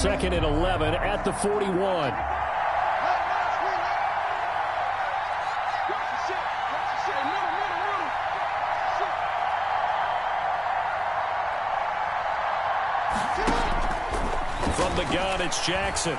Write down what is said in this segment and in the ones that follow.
2nd and 11 at the 41. From the gun, it's Jackson.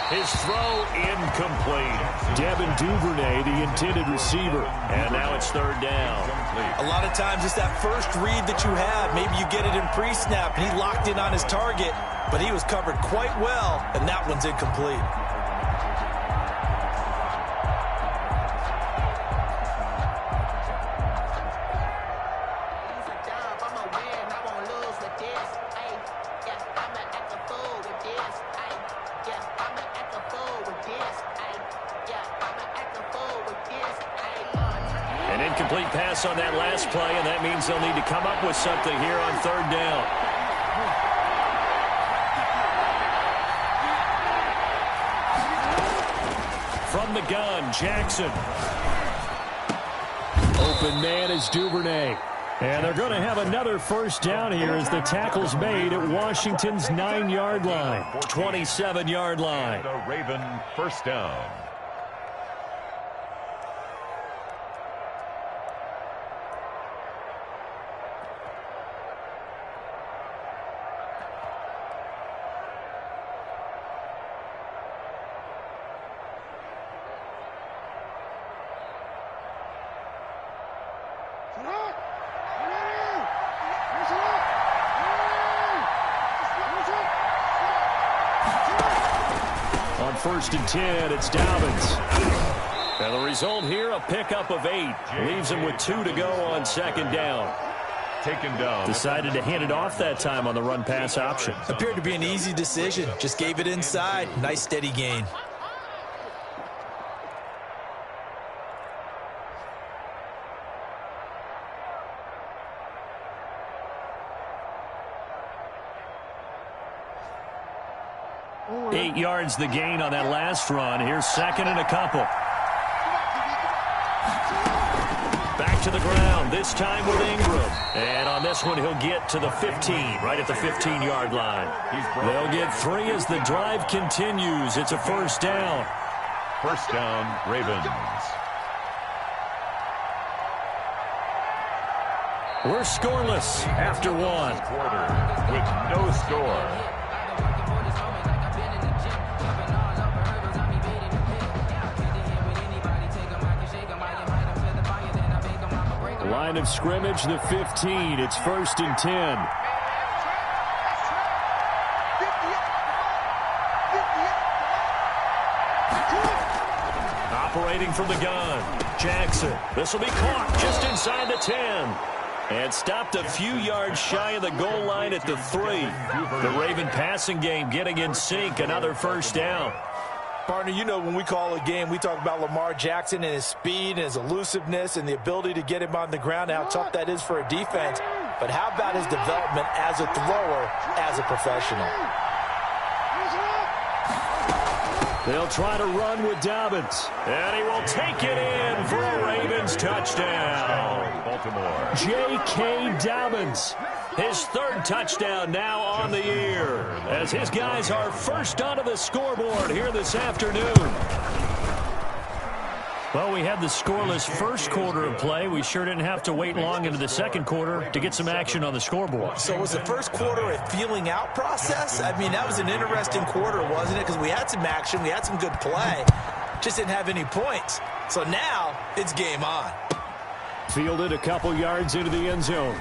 His throw incomplete. Devin Duvernay, the intended receiver. And now it's 3rd down. A lot of times it's that first read that you have. Maybe you get it in pre-snap, and he locked in on his target, but he was covered quite well, and that one's incomplete. An incomplete pass on that last play, and that means they'll need to come up with something here on 3rd down. From the gun, Jackson. Open man is Duvernay. And they're going to have another 1st down here as the tackle's made at Washington's 9-yard line. 27-yard line. The Raven 1st down. On 1st and 10, it's Dobbins. And the result here, a pickup of 8. Leaves him with 2 to go on 2nd down. Taken down. Decided to hand it off that time on the run-pass option. Appeared to be an easy decision. Just gave it inside. Nice steady gain. Eight yards the gain on that last run. Here's 2nd and a couple. Back to the ground, this time with Ingram. And on this one, he'll get to the 15, right at the 15-yard line. They'll get 3 as the drive continues. It's a 1st down. 1st down, Ravens. We're scoreless after 1. Quarter with no score. Line of scrimmage, the 15. It's 1st and 10. Operating from the gun, Jackson. This will be caught just inside the 10. And stopped a few yards shy of the goal line at the 3. The Raven passing game getting in sync. Another 1st down. Partner, you know when we call a game, we talk about Lamar Jackson and his speed and his elusiveness and the ability to get him on the ground, how tough that is for a defense. But how about his development as a thrower, as a professional? They'll try to run with Dobbins. And he will take it in for a Ravens touchdown. Baltimore. J.K. Dobbins. His 3rd touchdown now on the year, as his guys are first onto the scoreboard here this afternoon. Well, we had the scoreless first quarter of play. We sure didn't have to wait long into the 2nd quarter to get some action on the scoreboard. So was the first quarter a feeling out process? I mean, that was an interesting quarter, wasn't it? Because we had some action, we had some good play, just didn't have any points. So now it's game on. Fielded a couple yards into the end zone.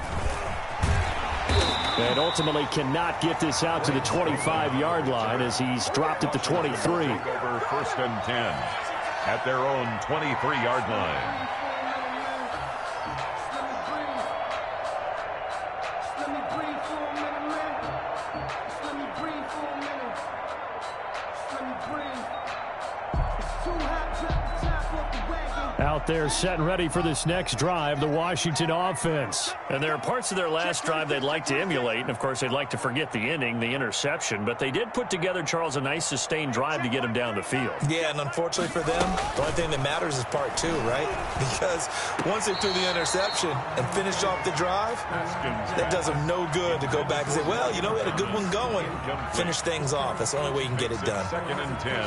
And ultimately cannot get this out to the 25-yard line as he's dropped at the 23. Over 1st and 10 at their own 23-yard line. Too hot, drop the top off the wagon. Out there set and ready for this next drive, the Washington offense. And there are parts of their last drive they'd like to emulate, and of course they'd like to forget the inning, the interception, but they did put together, Charles, a nice sustained drive to get them down the field. Yeah, and unfortunately for them, the only thing that matters is part two, right? Because once they threw the interception and finished off the drive, that does them no good to go back and say, well, you know, we had a good one going. Finish things off. That's the only way you can get it done.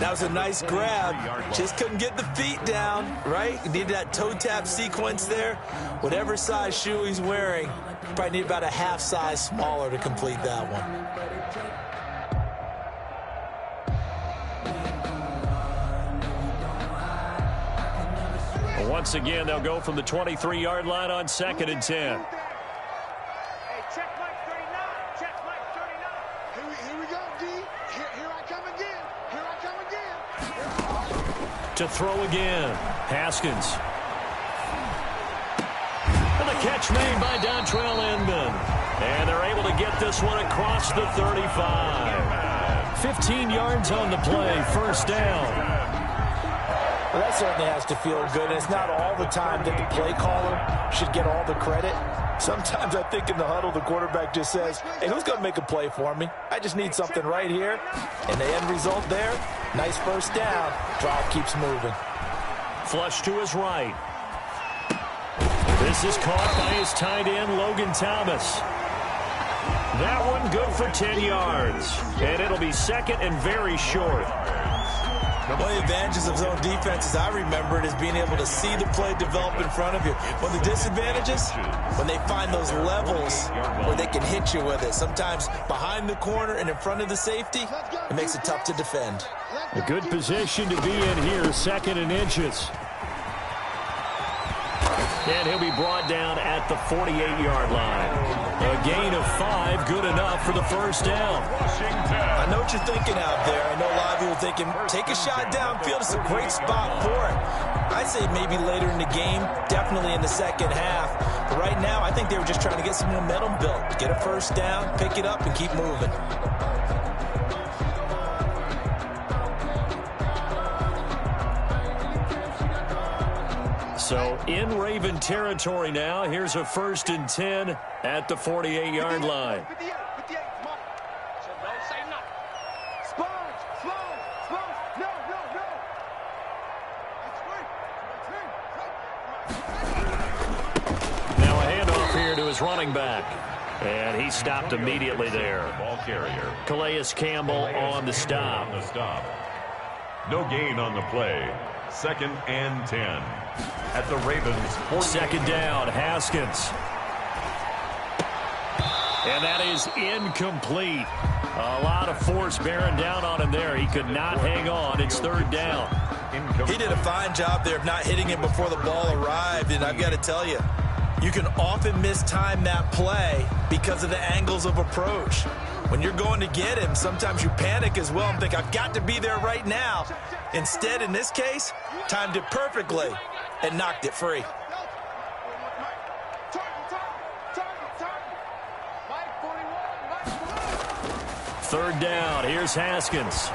That was a nice grab. Just couldn't get the feet down, right? You needed that toe tap sequence there. Whatever size shoe he's wearing, probably need about a half size smaller to complete that one. Once again, they'll go from the 23-yard line on 2nd and 10. To throw again, Haskins. And the catch made by Dontrell Inman. And they're able to get this one across the 35. 15 yards on the play, first down. Well, that certainly has to feel good, and it's not all the time that the play caller should get all the credit. Sometimes I think in the huddle, the quarterback just says, hey, who's going to make a play for me? I just need something right here. And the end result there, nice first down. Drive keeps moving. Flush to his right. This is caught by his tight end, Logan Thomas. That one good for 10 yards. And it'll be second and very short. One of the advantages of zone defense, as I remember it, is being able to see the play develop in front of you. One of the disadvantages, when they find those levels where they can hit you with it. Sometimes behind the corner and in front of the safety, it makes it tough to defend. A good position to be in here, 2nd and inches. And he'll be brought down at the 48-yard line. A gain of 5, good enough for the first down. I know what you're thinking out there. I know a lot of you are thinking, take a shot downfield. It's a great spot for it. I'd say maybe later in the game, definitely in the second half. But right now, I think they were just trying to get some momentum built. Get a first down, pick it up, and keep moving. So in Raven territory now, here's a 1st and 10 at the 48-yard line. Now a handoff here to his running back. And he stopped immediately there. Ball carrier. Calais Campbell on the stop. No gain on the play. 2nd and 10 at the Ravens. 2nd down, Haskins. And that is incomplete. A lot of force bearing down on him there. He could not hang on. It's 3rd down. He did a fine job there of not hitting him before the ball arrived. And I've got to tell you, you can often mistime that play because of the angles of approach. When you're going to get him, sometimes you panic as well and think, I've got to be there right now. Instead, in this case, timed it perfectly and knocked it free. Third down, here's Haskins.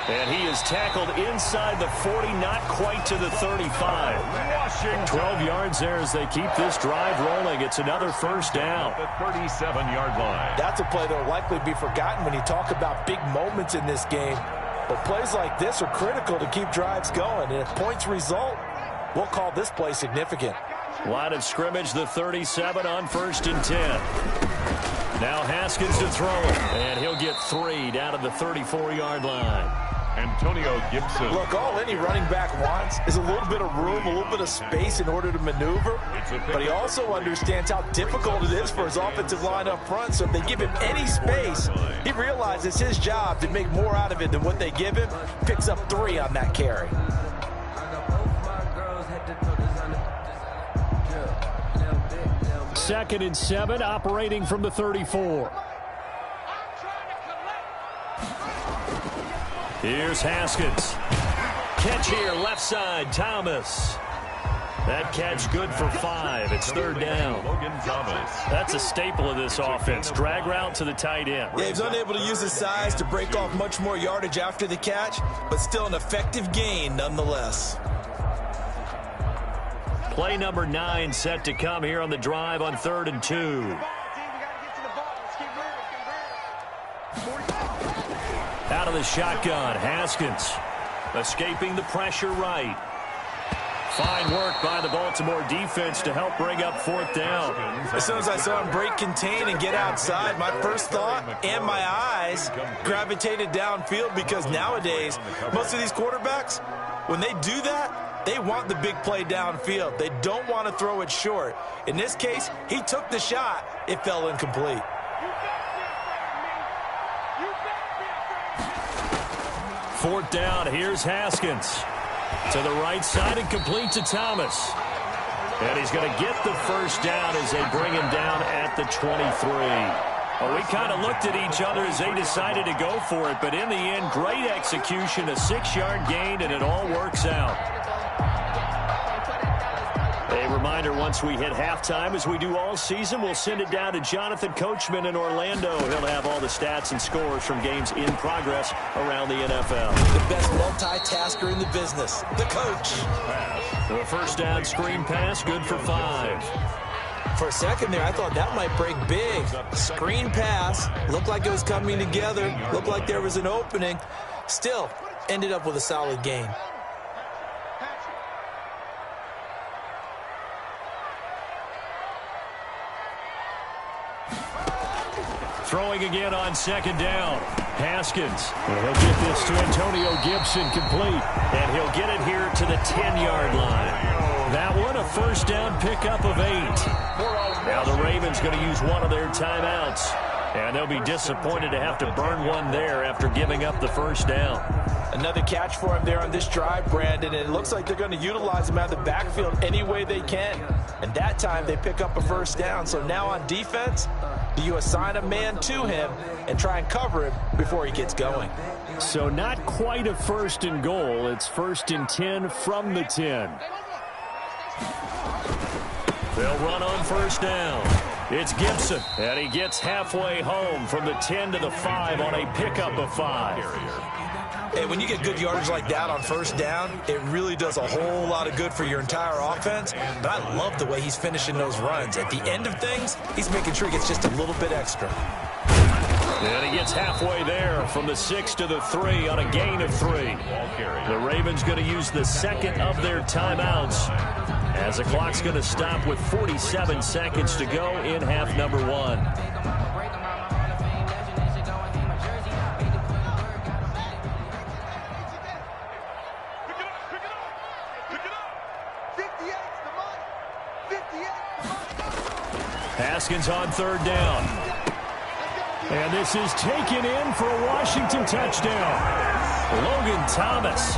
And he is tackled inside the 40, not quite to the 35. 12 yards there as they keep this drive rolling. It's another first down. The 37-yard line. That's a play that will likely be forgotten when you talk about big moments in this game. But plays like this are critical to keep drives going. And if points result, we'll call this play significant. Line of scrimmage, the 37 on 1st and 10. Now Haskins to throw it. And he'll get 3 down to the 34-yard line. Antonio Gibson. Look, all any running back wants is a little bit of room, a little bit of space in order to maneuver. But he also understands how difficult it is for his offensive line up front. So if they give him any space, he realizes it's his job to make more out of it than what they give him. Picks up 3 on that carry. Second and 7, operating from the 34. Here's Haskins. Catch here, left side, Thomas. That catch good for 5. It's 3rd down. Logan Thomas. That's a staple of this offense. Drag route to the tight end. Yeah, he's unable to use his size to break off much more yardage after the catch, but still an effective gain nonetheless. Play number 9 set to come here on the drive on 3rd and 2. Out of the shotgun, Haskins escaping the pressure right. Fine work by the Baltimore defense to help bring up 4th down. As soon as I saw him break contain and get outside, my first thought and my eyes gravitated downfield, because nowadays, most of these quarterbacks, when they do that, they want the big play downfield. They don't want to throw it short. In this case, he took the shot. It fell incomplete. Fourth down, here's Haskins. To the right side and complete to Thomas. And he's going to get the first down as they bring him down at the 23. Well, we kind of looked at each other as they decided to go for it, but in the end, great execution, a 6-yard gain, and it all works out. A reminder, once we hit halftime, as we do all season, we'll send it down to Jonathan Coachman in Orlando. He'll have all the stats and scores from games in progress around the NFL. The best multitasker in the business, the coach. The first down screen pass, good for 5. For a second there, I thought that might break big. Screen pass, looked like it was coming together, looked like there was an opening. Still, ended up with a solid gain. Throwing again on 2nd down. Haskins. And he'll get this to Antonio Gibson complete. And he'll get it here to the 10-yard line. That one a first down pickup of 8. Now the Ravens going to use one of their timeouts. And they'll be disappointed to have to burn one there after giving up the first down. Another catch for him there on this drive, Brandon, and it looks like they're going to utilize him out of the backfield any way they can. And that time they pick up a first down. So now on defense, do you assign a man to him and try and cover him before he gets going? So not quite a 1st and goal. It's 1st and 10 from the 10. They'll run on first down. It's Gibson, and he gets halfway home from the 10 to the 5 on a pickup of 5. Hey, when you get good yardage like that on first down, it really does a whole lot of good for your entire offense. But I love the way he's finishing those runs. At the end of things, he's making sure he gets just a little bit extra. And he gets halfway there from the 6 to the 3 on a gain of 3. The Ravens going to use the 2nd of their timeouts, as the clock's going to stop with 47 seconds to go in half number 1. Haskins on 3rd down. And this is taken in for a Washington touchdown. Logan Thomas,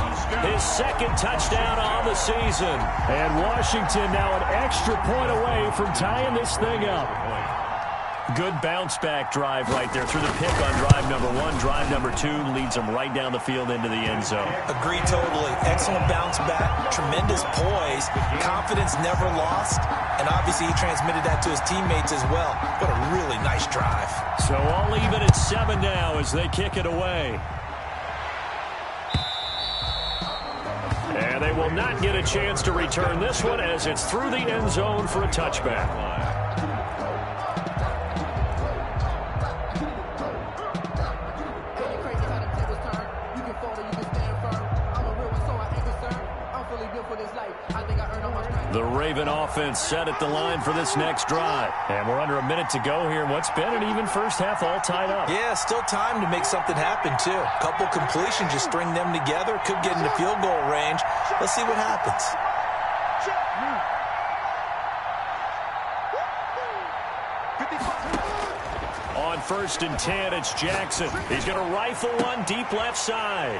his 2nd touchdown on the season. And Washington now an extra point away from tying this thing up. Good bounce-back drive right there through the pick on drive number 1. Drive number 2 leads them right down the field into the end zone. Agreed totally. Excellent bounce-back, tremendous poise, confidence never lost, and obviously he transmitted that to his teammates as well. What a really nice drive. So all even at 7 now as they kick it away. And they will not get a chance to return this one as it's through the end zone for a touchback. The Raven offense set at the line for this next drive. And we're under a minute to go here. What's been an even first half all tied up. Yeah, still time to make something happen, too. Couple completions, just string them together. Could get into field goal range. Let's see what happens. On 1st and 10, it's Jackson. He's going to rifle one deep left side.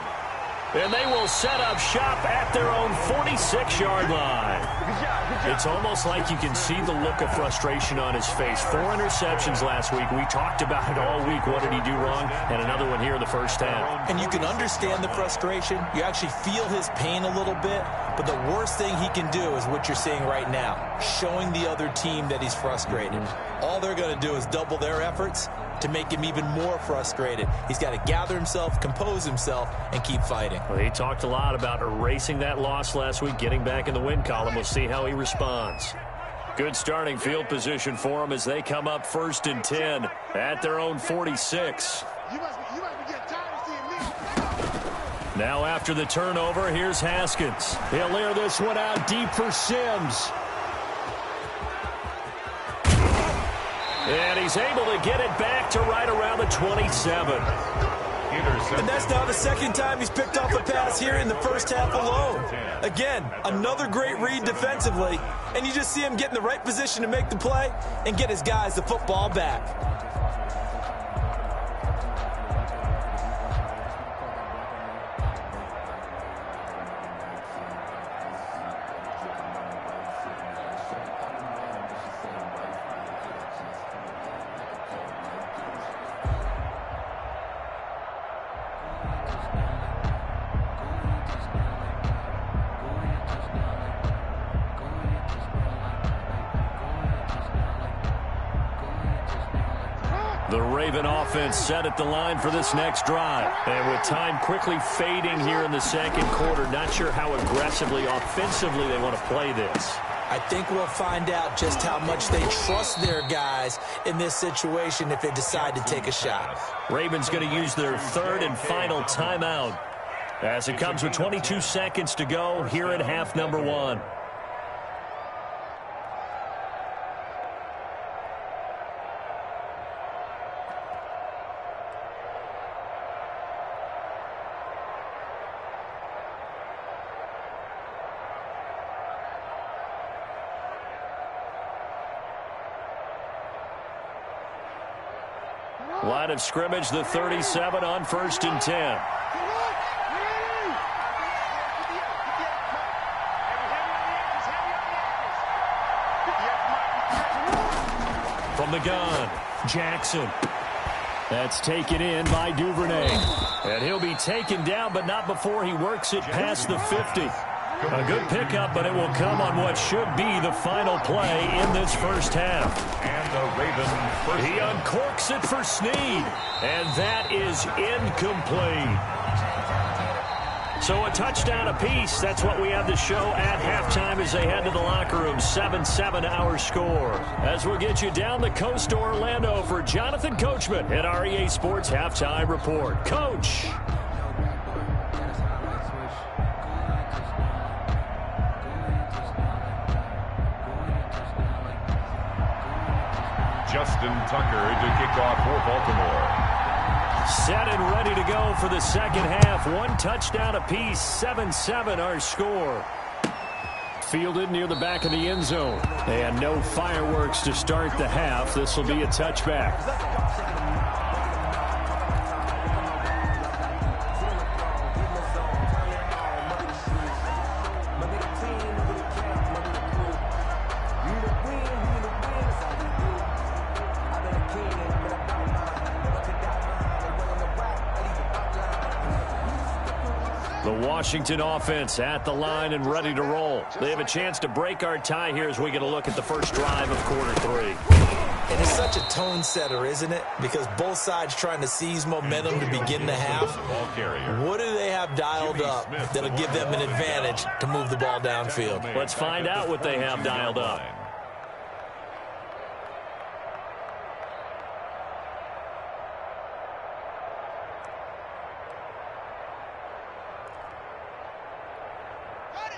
And they will set up shop at their own 46-yard line. It's almost like you can see the look of frustration on his face. 4 interceptions last week. We talked about it all week. What did he do wrong? And another one here in the first half. And you can understand the frustration. You actually feel his pain a little bit. But the worst thing he can do is what you're seeing right now, showing the other team that he's frustrated. all they're going to do is double their efforts to make him even more frustrated. He's got to gather himself, compose himself, and keep fighting. Well, he talked a lot about erasing that loss last week, getting back in the win column. We'll see how he responds. Good starting field position for him as they come up 1st and 10 at their own 46. Now after the turnover, here's Haskins. He'll air this one out deep for Sims. And he's able to get it back to right around the 27. And that's now the second time he's picked off a pass here in the first half alone. Again, another great read defensively, and you just see him get in the right position to make the play and get his guys the football back. The Raven offense set at the line for this next drive. And with time quickly fading here in the second quarter, not sure how aggressively, offensively they want to play this. I think we'll find out just how much they trust their guys in this situation if they decide to take a shot. Ravens going to use their 3rd and final timeout as it comes with 22 seconds to go here at half number 1. Line of scrimmage, the 37 on 1st and 10. From the gun, Jackson. That's taken in by Duvernay. And he'll be taken down, but not before he works it past the 50. A good pickup, but it will come on what should be the final play in this first half. And the Ravens He uncorks it for Snead, and that is incomplete. So a touchdown apiece. That's what we have to show at halftime as they head to the locker room. 7-7 our score. As we'll get you down the coast to Orlando for Jonathan Coachman at our EA Sports Halftime Report. Coach. Justin Tucker to kick off for Baltimore. Set and ready to go for the second half. One touchdown apiece. 7-7 our score. Fielded near the back of the end zone. And no fireworks to start the half. This will be a touchback. Washington offense at the line and ready to roll. They have a chance to break our tie here as we get a look at the first drive of quarter 3. And it's such a tone setter, isn't it? Because both sides trying to seize momentum to begin the half. What do they have dialed up that'll give them an advantage to move the ball downfield? Let's find out what they have dialed up.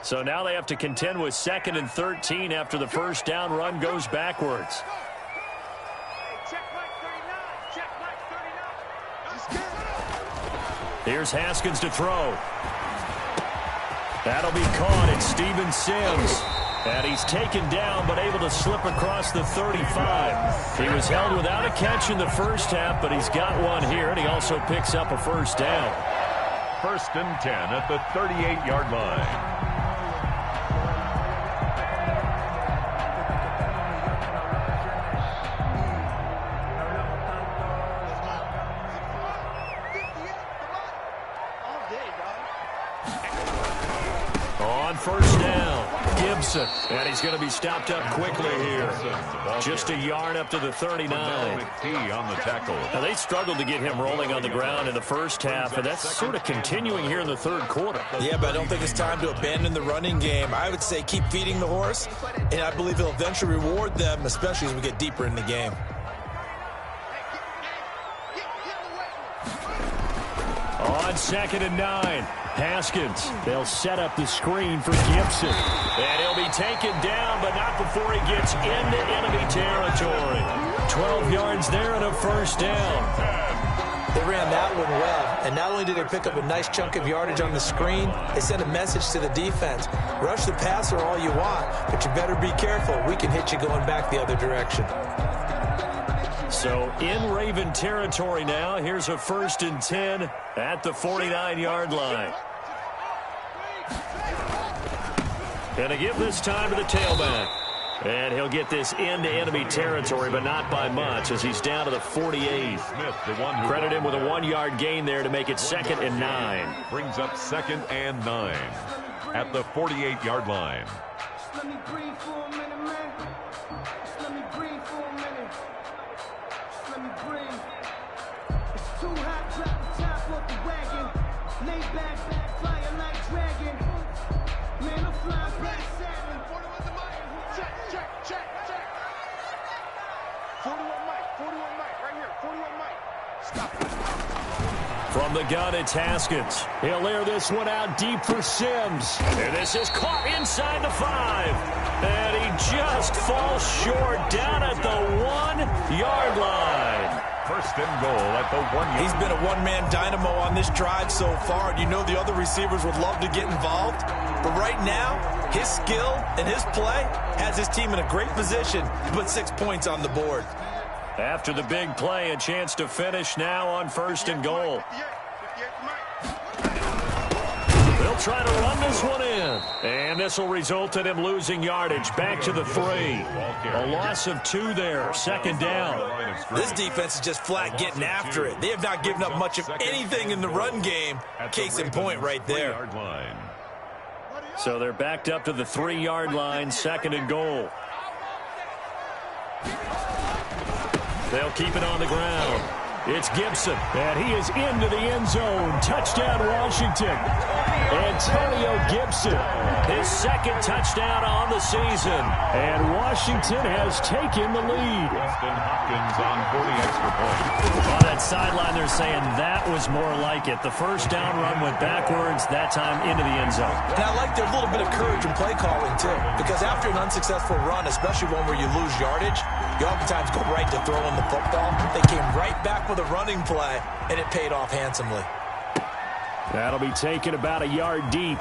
So now they have to contend with 2nd and 13 after the first down run goes backwards. Here's Haskins to throw. That'll be caught. It's Steven Sims. And he's taken down but able to slip across the 35. He was held without a catch in the first half, but he's got one here, and he also picks up a first down. 1st and 10 at the 38-yard line. on first down. Gibson. And he's going to be stopped up quickly here. Just a yard up to the 39. On the tackle. Now, they struggled to get him rolling on the ground in the first half, and that's sort of continuing here in the third quarter. Yeah, but I don't think it's time to abandon the running game. I would say keep feeding the horse, and I believe he'll eventually reward them, especially as we get deeper in the game. On 2nd and 9, Haskins. They'll set up the screen for Gibson. And he'll be taken down, but not before he gets into enemy territory. 12 yards there and a first down. They ran that one well, and not only did they pick up a nice chunk of yardage on the screen, they sent a message to the defense. Rush the passer all you want, but you better be careful. We can hit you going back the other direction. So in Raven territory now, here's a 1st and 10 at the 49-yard line. Gonna give this time to the tailback. And he'll get this into enemy territory, but not by much, as he's down to the 48. Credit him with a 1-yard gain there to make it 2nd and 9. Brings up 2nd and 9 at the 48-yard line. Let me breathe for a minute, man. Just let me breathe for a minute. Just let me breathe. It's too hot, drop the top off the wagon. Lay back, flying like dragon. Man, I'm flying back, Saturn. 41 the mic. Check. 41 mic, right here. 41 mic. Stop. From the gun, it's Haskins. He'll air this one out deep for Sims. And this is caught inside the 5. And he just falls short down at the 1-yard line. 1st and goal at the 1-yard. He's been a one-man dynamo on this drive so far, and you know the other receivers would love to get involved. But right now, his skill and his play has his team in a great position to put 6 points on the board. After the big play, a chance to finish now on 1st and goal. They'll try to run this one in. And this will result in him losing yardage back to the 3. A loss of 2 there, 2nd down. This defense is just flat getting after it. They have not given up much of anything in the run game. Case in point right there. So they're backed up to the 3-yard line, 2nd and goal. They'll keep it on the ground. It's Gibson, and he is into the end zone. Touchdown, Washington. Antonio Gibson, his 2nd touchdown on the season. And Washington has taken the lead. Weston Hopkins on 40 extra points. On that sideline, they're saying that was more like it. The first down run went backwards, that time into the end zone. And I like their little bit of courage in play calling, too. Because after an unsuccessful run, especially one where you lose yardage, you oftentimes go right to throwing the football. They came right back with a running play, and it paid off handsomely. That'll be taken about a yard deep.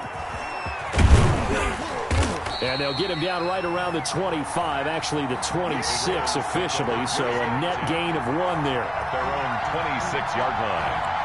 And they'll get him down right around the 25, actually the 26 officially, so a net gain of 1 there. At their own 26-yard line.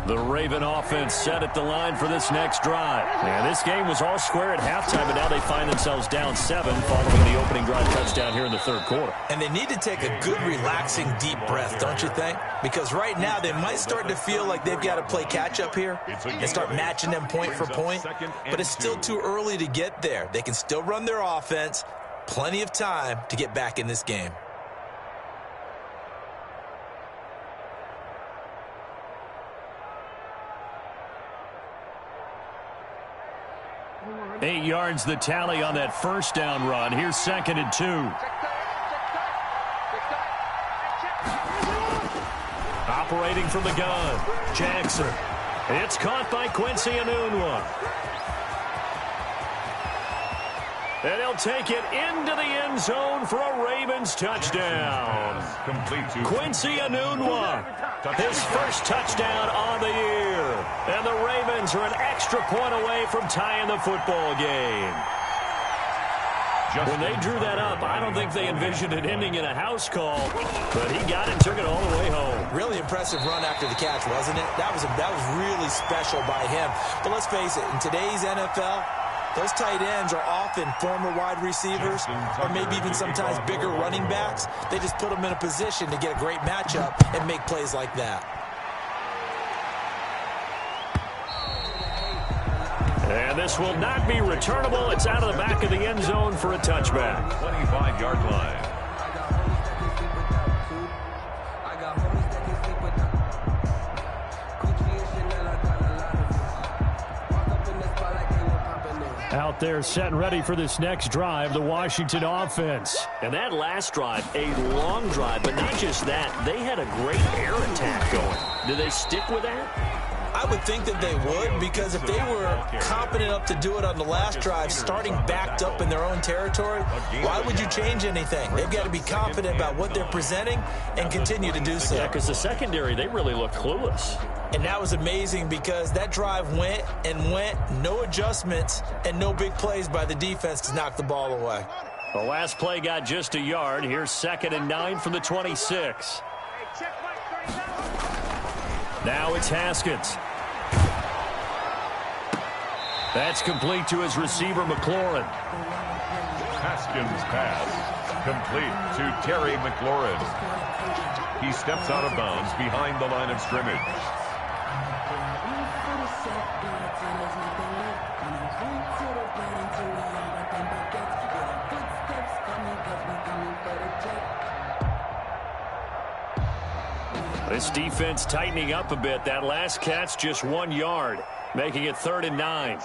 The Raven offense set at the line for this next drive. And this game was all square at halftime, but now they find themselves down 7 following the opening drive touchdown here in the 3rd quarter. And they need to take a good, relaxing, deep breath, don't you think? Because right now they might start to feel like they've got to play catch-up here and start matching them point for point. But it's still too early to get there. They can still run their offense. Plenty of time to get back in this game. 8 yards the tally on that first down run. Here's 2nd and 2. Operating from the gun, Jackson. It's caught by Quincy Enunwa. And he'll take it into the end zone for a Ravens touchdown. Quincy Enunwa, his first touchdown on the year. And the Ravens are an extra point away from tying the football game. When they drew that up, I don't think they envisioned it ending in a house call, but he got it, took it all the way home. Really impressive run after the catch, wasn't it? That was really special by him. But let's face it, in today's NFL, those tight ends are often former wide receivers or maybe even sometimes bigger running backs. They just put them in a position to get a great matchup and make plays like that. And this will not be returnable. It's out of the back of the end zone for a touchback. 25-yard line. Out there set and ready for this next drive, the Washington offense. And that last drive, a long drive, but not just that. They had a great air attack going. Do they stick with that? I would think that they would, because if they were confident enough to do it on the last drive, starting backed up in their own territory, why would you change anything? They've got to be confident about what they're presenting and continue to do so. Yeah, because the secondary, they really looked clueless. And that was amazing because that drive went and went, no adjustments, and no big plays by the defense to knock the ball away. The last play got just a yard. Here's 2nd and 9 from the 26. Now it's Haskins. That's complete to his receiver, McLaurin. Haskins pass. Complete to Terry McLaurin. He steps out of bounds behind the line of scrimmage. This defense tightening up a bit. That last catch just 1 yard, making it 3rd and 9.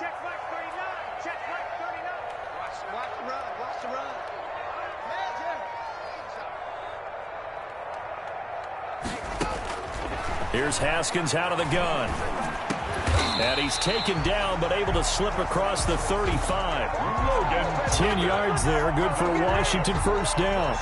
Here's Haskins out of the gun. And he's taken down, but able to slip across the 35. 10 yards there, good for a Washington first down.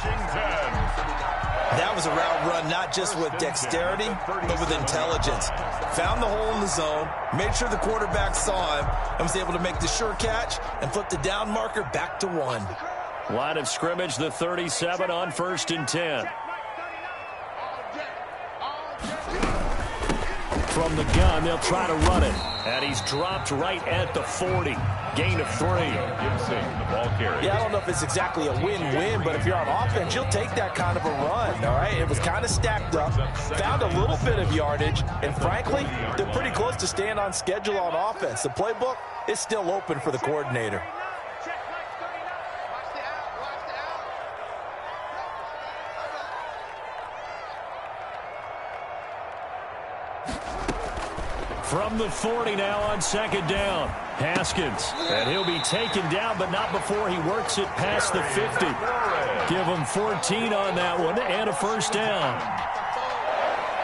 That was a route run not just with dexterity, but with intelligence. Found the hole in the zone, made sure the quarterback saw him, and was able to make the sure catch and flip the down marker back to 1. Line of scrimmage, the 37 on 1st and 10. From the gun, they'll try to run it. And he's dropped right at the 40. Gain of 3. Gibson, the ball carrier. Yeah, I don't know if it's exactly a win-win, but if you're on offense, you'll take that kind of a run, all right? It was kind of stacked up, found a little bit of yardage, and frankly, they're pretty close to staying on schedule on offense. The playbook is still open for the coordinator. From the 40 now on 2nd down. Haskins. And he'll be taken down, but not before he works it past the 50. Give him 14 on that one and a first down.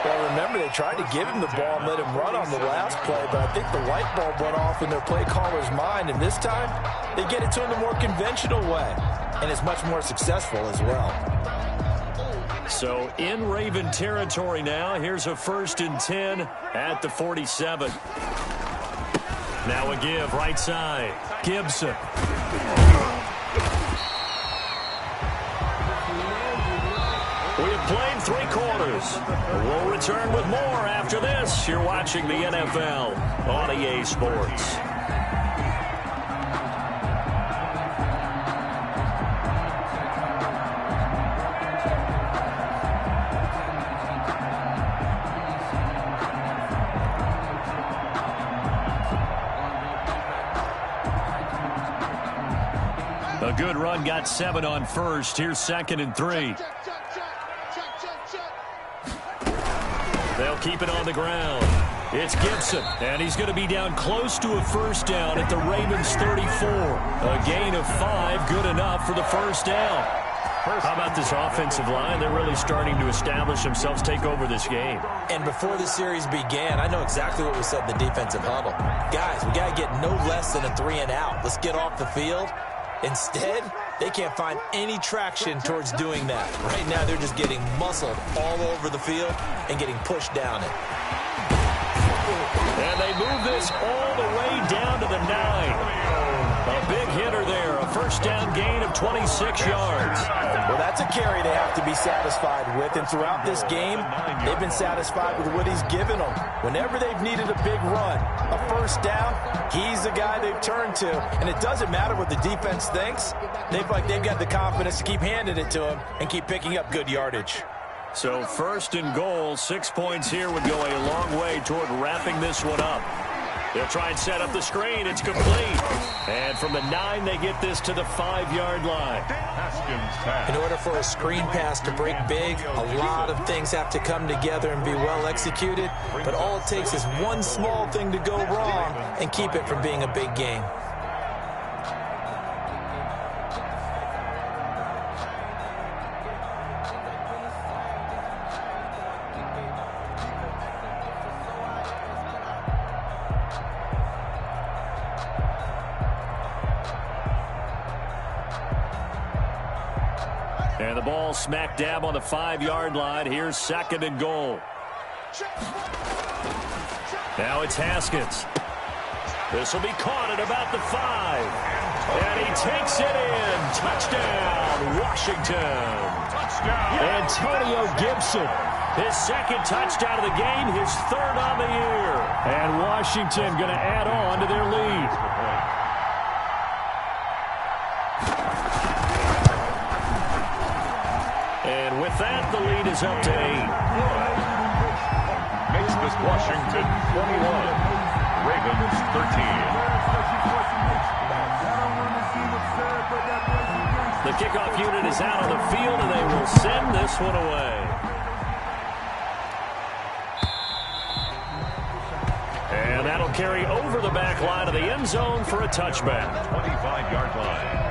Well, remember, they tried to give him the ball and let him run on the last play, but I think the light bulb went off in their play caller's mind, and this time they get it to him the more conventional way, and it's much more successful as well. So in Raven territory now. Here's a 1st and 10 at the 47. Now a give right side. Gibson. We have played 3 quarters. We'll return with more after this. You're watching the NFL on EA Sports. A good run, got 7 on 1st. Here's 2nd and 3. They'll keep it on the ground. It's Gibson, and he's going to be down close to a first down at the Ravens 34. A gain of 5, good enough for the first down. How about this offensive line? They're really starting to establish themselves, take over this game. And before the series began, I know exactly what was said in the defensive huddle. Guys, we got to get no less than a 3 and out. Let's get off the field. Instead, they can't find any traction towards doing that. Right now, they're just getting muscled all over the field and getting pushed down it. And they move this all the way down to the 9. A big hitter there. A first down gain of 26 yards. Well, that's a carry they have to be satisfied with. And throughout this game, they've been satisfied with what he's given them. Whenever they've needed a big run, a first down, he's the guy they've turned to. And it doesn't matter what the defense thinks. They've got the confidence to keep handing it to him and keep picking up good yardage. So first and goal, 6 points here would go a long way toward wrapping this one up. They'll try and set up the screen. It's complete. And from the 9, they get this to the 5-yard line. In order for a screen pass to break big, a lot of things have to come together and be well executed. But all it takes is one small thing to go wrong and keep it from being a big game. And the ball smack dab on the 5-yard line. Here's second and goal. Now it's Haskins. This will be caught at about the 5. And he takes it in. Touchdown, Washington. Antonio Gibson. His second touchdown of the game, his third on the year. And Washington going to add on to their lead. And with that, the lead is up to 8. Makes this Washington 21, Ravens 13. The kickoff unit is out on the field, and they will send this one away. And that'll carry over the back line of the end zone for a touchback. 25-yard line.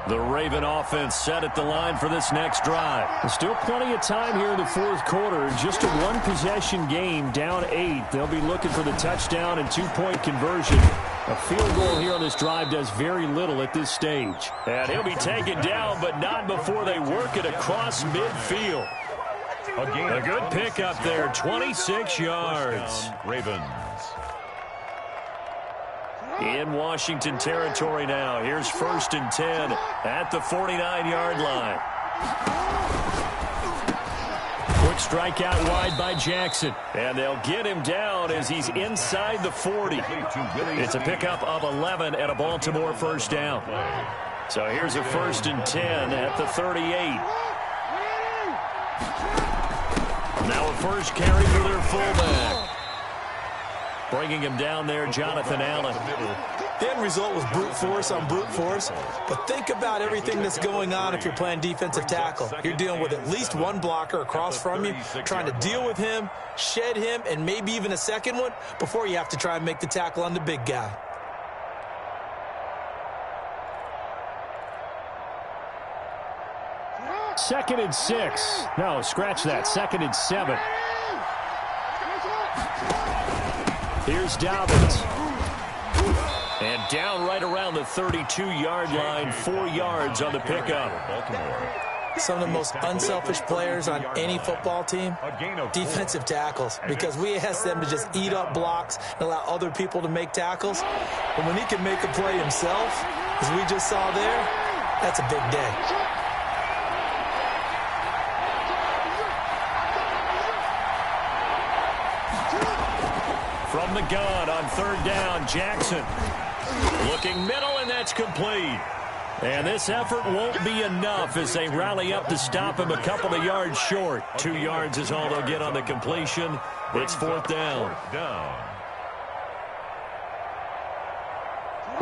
The Raven offense set at the line for this next drive. There's still plenty of time here in the fourth quarter. Just a one-possession game, down 8. They'll be looking for the touchdown and two-point conversion. A field goal here on this drive does very little at this stage. And he'll be taken down, but not before they work it across midfield. A good pickup there, 26 yards. Ravens. In Washington territory now. Here's 1st and 10 at the 49-yard line. Quick strike out wide by Jackson. And they'll get him down as he's inside the 40. It's a pickup of 11 and a Baltimore first down. So here's a 1st and 10 at the 38. Now a first carry for their fullback. Bringing him down there, Jonathan Allen. The end result was brute force on brute force. But think about everything that's going on if you're playing defensive tackle. You're dealing with at least one blocker across from you, trying to deal with him, shed him, and maybe even a second one before you have to try and make the tackle on the big guy. Second and 6. No, scratch that. Second and 7. Here's Dobbins. And down right around the 32-yard line, 4 yards on the pickup. Some of the most unselfish players on any football team, defensive tackles, because we ask them to just eat up blocks and allow other people to make tackles. But when he can make a play himself, as we just saw there, that's a big day. From the gun on 3rd down, Jackson. Looking middle, and that's complete. And this effort won't be enough as they rally up to stop him a couple of yards short. 2 yards is all they'll get on the completion. It's 4th down.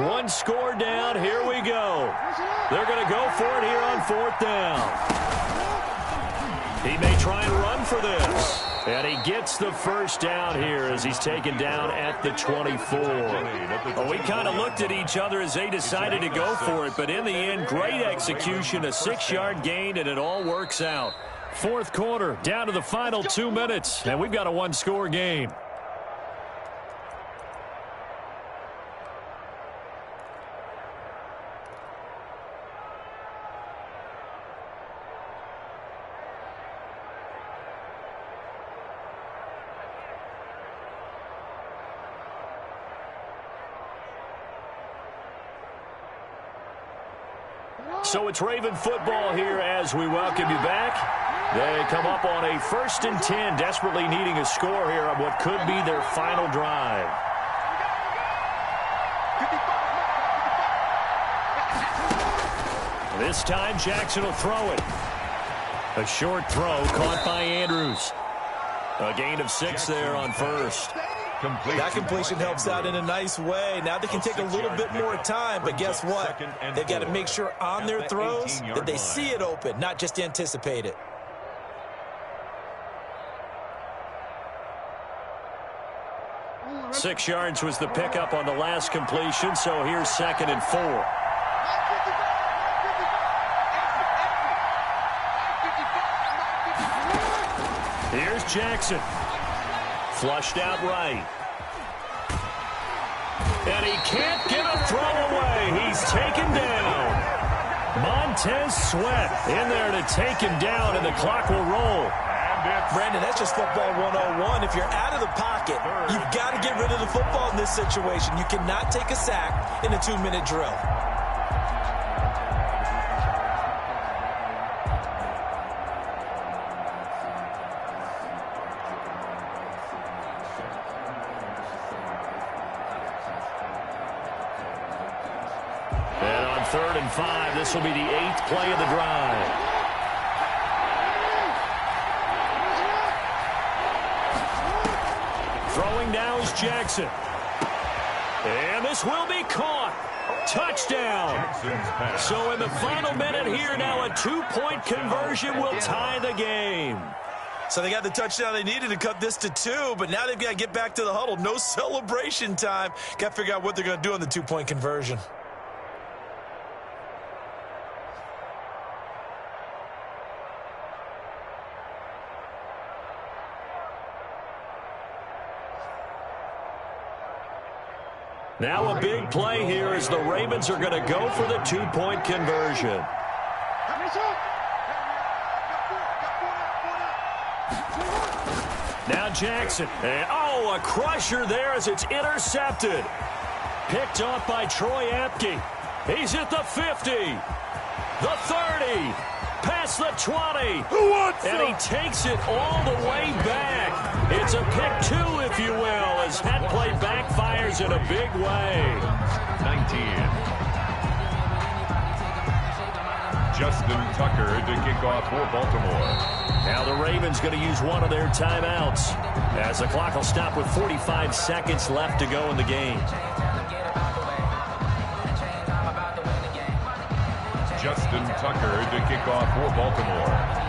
One score down. Here we go. They're going to go for it here on 4th down. He may try and run for this. And he gets the first down here as he's taken down at the 24. Well, we kind of looked at each other as they decided to go for it, but in the end, great execution, a 6-yard gain, and it all works out. Fourth quarter, down to the final 2 minutes, and we've got a one-score game. So it's Raven football here as we welcome you back. They come up on a 1st and 10, desperately needing a score here on what could be their final drive. This time, Jackson will throw it. A short throw caught by Andrews. A gain of 6 there on first. That completion helps out in a nice way. Now they can take a little bit more time, but guess what? They've got to make sure on their throws that they see it open, not just anticipate it. Six yards was the pickup on the last completion, so here's 2nd and 4. Here's Jackson. Flushed out right. And he can't get a throw away. He's taken down. Montez Sweat in there to take him down, and the clock will roll. Brandon, that's just football 101. If you're out of the pocket, you've got to get rid of the football in this situation. You cannot take a sack in a 2-minute drill. And on 3rd and 5, this will be the 8th play of the drive. Throwing now is Jackson. And this will be caught. Touchdown. So in the final minute here now, a 2-point conversion will tie the game. So they got the touchdown they needed to cut this to 2, but now they've got to get back to the huddle. No celebration time. Got to figure out what they're going to do on the 2-point conversion. Now a big play here as the Ravens are going to go for the 2-point conversion. Now Jackson. And, a crusher there as it's intercepted. Picked off by Troy Apke. He's at the 50. The 30. Past the 20. And he takes it all the way back. It's a pick 2, if you will, as that play backfires in a big way. 19. Justin Tucker to kick off for Baltimore. Now the Ravens going to use one of their timeouts as the clock will stop with 45 seconds left to go in the game. Justin Tucker to kick off for Baltimore.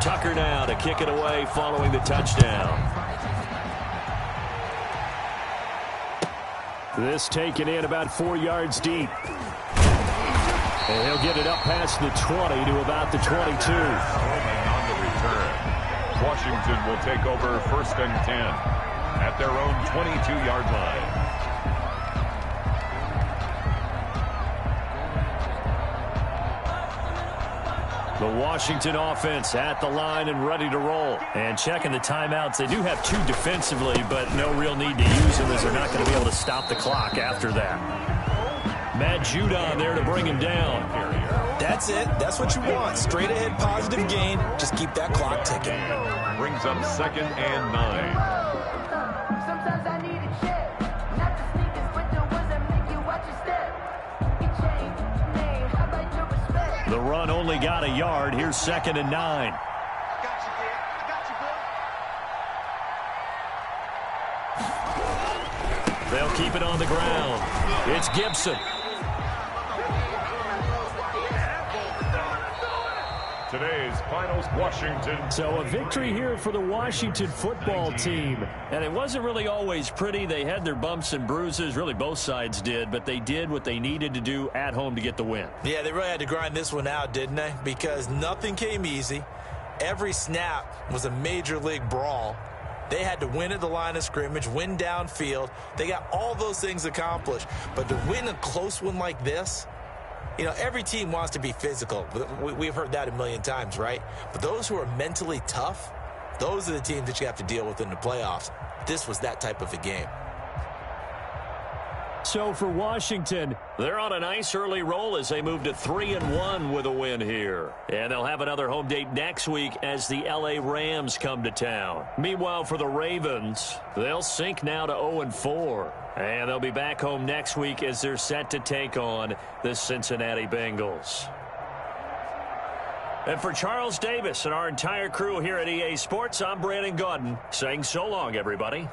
Tucker now to kick it away following the touchdown. This taken in about 4 yards deep. And he'll get it up past the 20 to about the 22. On the return, Washington will take over 1st and 10 at their own 22-yard line. The Washington offense at the line and ready to roll. And checking the timeouts. They do have 2 defensively, but no real need to use them as they're not going to be able to stop the clock after that. Matt Judon there to bring him down. That's it. That's what you want. Straight ahead positive gain. Just keep that clock ticking. Brings up 2nd and 9. Sometimes I need a check. Not the sneakers, but the ones that make you watch your step. You change name. How about your respect? The run only got a yard. Here's 2nd and 9. I got you, kid. I got you, boy. They'll keep it on the ground. It's Gibson. today's finals, Washington. So a victory here for the Washington football team. And it wasn't really always pretty. They had their bumps and bruises. Really, both sides did. But they did what they needed to do at home to get the win. Yeah, they really had to grind this one out, didn't they? Because nothing came easy. Every snap was a major league brawl. They had to win at the line of scrimmage, win downfield. They got all those things accomplished. But to win a close one like this, you know, every team wants to be physical. We've heard that a million times, right? But those who are mentally tough, those are the teams that you have to deal with in the playoffs. This was that type of a game. So for Washington, they're on a nice early roll as they move to 3-1 with a win here. And they'll have another home date next week as the LA Rams come to town. Meanwhile, for the Ravens, they'll sink now to 0-4. And they'll be back home next week as they're set to take on the Cincinnati Bengals. And for Charles Davis and our entire crew here at EA Sports, I'm Brandon Gaudin saying so long, everybody.